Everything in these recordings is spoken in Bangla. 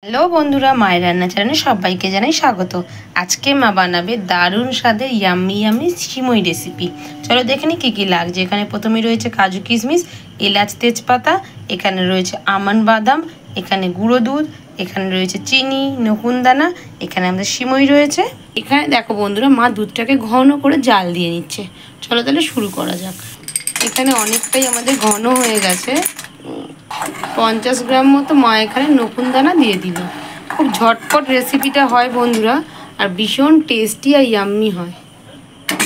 হ্যালো বন্ধুরা, মায়ের রান্না চ্যানেলে সবাইকে জানাই স্বাগত। আজকে মা বানাবে দারুণ স্বাদের ইয়াম্মি ইয়াম্মি সিমই রেসিপি। চলো দেখে নিই কী কী লাগছে। এখানে প্রথমেই রয়েছে কাজু কিশমিশ, এলাচ, তেজপাতা, এখানে রয়েছে আমন্ড বাদাম, এখানে গুঁড়ো দুধ, এখানে রয়েছে চিনি, নকুনদানা, এখানে আমাদের সিমই রয়েছে। এখানে দেখো বন্ধুরা, মা দুধটাকে ঘন করে জাল দিয়ে নিচ্ছে। চলো তাহলে শুরু করা যাক। এখানে অনেকটাই আমাদের ঘন হয়ে গেছে। 50 গ্রাম মতো মা এখানে নকুনদানা দিয়ে দিল। খুব ঝটপট রেসিপিটা হয় বন্ধুরা, আর ভীষণ টেস্টি আর ইয়াম্মি হয়।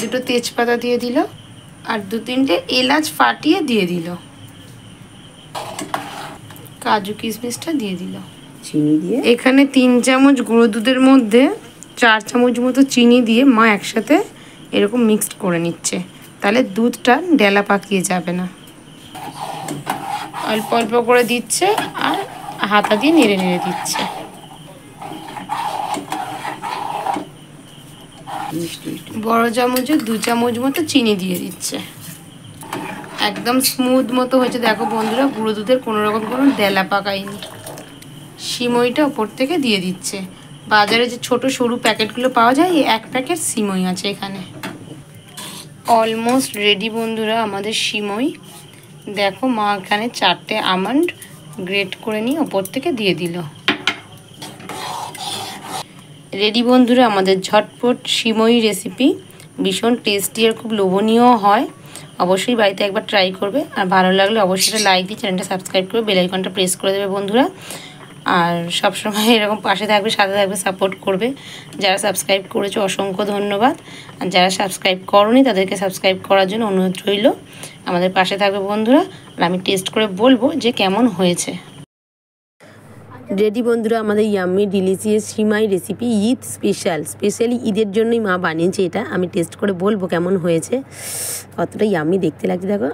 দুটো তেজপাতা দিয়ে দিল, আর 2-3টে এলাচ ফাটিয়ে দিয়ে দিল। কাজু কিশমিশটা দিয়ে দিল, চিনি দিয়ে এখানে 3 চামচ গুঁড়ো দুধের মধ্যে 4 চামচ মতো চিনি দিয়ে মা একসাথে এরকম মিক্সড করে নিচ্ছে, তাহলে দুধটা ডেলা পাকিয়ে যাবে না। অল্প অল্প করে দিচ্ছে আর হাতা দিয়ে নেড়ে নেড়ে দিচ্ছে। বড় চামচে 2 চামচ মতো চিনি দিয়ে দিচ্ছে। একদম স্মুথ মতো হয়েছে দেখো বন্ধুরা, গুঁড়ো দুধের কোনো রকম কোনো ডেলা পাকায়নি। সিমইটা ওপর থেকে দিয়ে দিচ্ছে। বাজারে যে ছোট সরু প্যাকেটগুলো পাওয়া যায়, এই 1 প্যাকেট সিমই আছে এখানে। অলমোস্ট রেডি বন্ধুরা আমাদের সিমই। দেখো মা এখানে 4টে আমন্ড গ্রেট করে নিয়ে ওপর থেকে দিয়ে দিল। রেডি বন্ধুরা আমাদের ঝটপট সিমই রেসিপি। ভীষণ টেস্টি আর খুব লোভনীয় হয়। অবশ্যই বাড়িতে একবার ট্রাই করবে, আর ভালো লাগলে অবশ্যই লাইক দিয়ে চ্যানেলটা সাবস্ক্রাইব করে বেল আইকনটা প্রেস করে দেবে বন্ধুরা। আর সবসময় এরকম পাশে থাকবে, সাথে থাকবে, সাপোর্ট করবে। যারা সাবস্ক্রাইব করেছো অসংখ্য ধন্যবাদ, আর যারা সাবস্ক্রাইব করোনি তাদেরকে সাবস্ক্রাইব করার জন্য অনুরোধ রইল। আমাদের পাশে থাকবে বন্ধুরা, আর আমি টেস্ট করে বলবো যে কেমন হয়েছে। রেডি বন্ধুরা আমাদের ইয়াম্মি ডিলিশিয়াস সিমাই রেসিপি, ঈদ স্পেশালি ঈদের জন্যই মা বানিয়েছে এটা। আমি টেস্ট করে বলবো কেমন হয়েছে। কতটা ইয়াম্মি দেখতে লাগছে দেখো।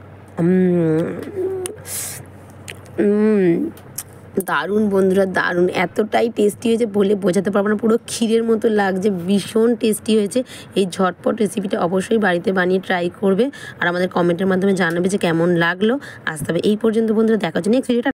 দারুণ বন্ধুরা, দারুণ। এতটাই টেস্টি হয়েছে বলে বোঝাতে পারবো না, পুরো ক্ষীরের মতো লাগছে। ভীষণ টেস্টি হয়েছে। এই ঝটপট রেসিপিটা অবশ্যই বাড়িতে বানিয়ে ট্রাই করবে, আর আমাদের কমেন্টের মাধ্যমে জানাবে যে কেমন লাগলো। আসতে হবে। এই পর্যন্ত বন্ধুরা, দেখা হচ্ছে নেক্সট ভিডিওটা।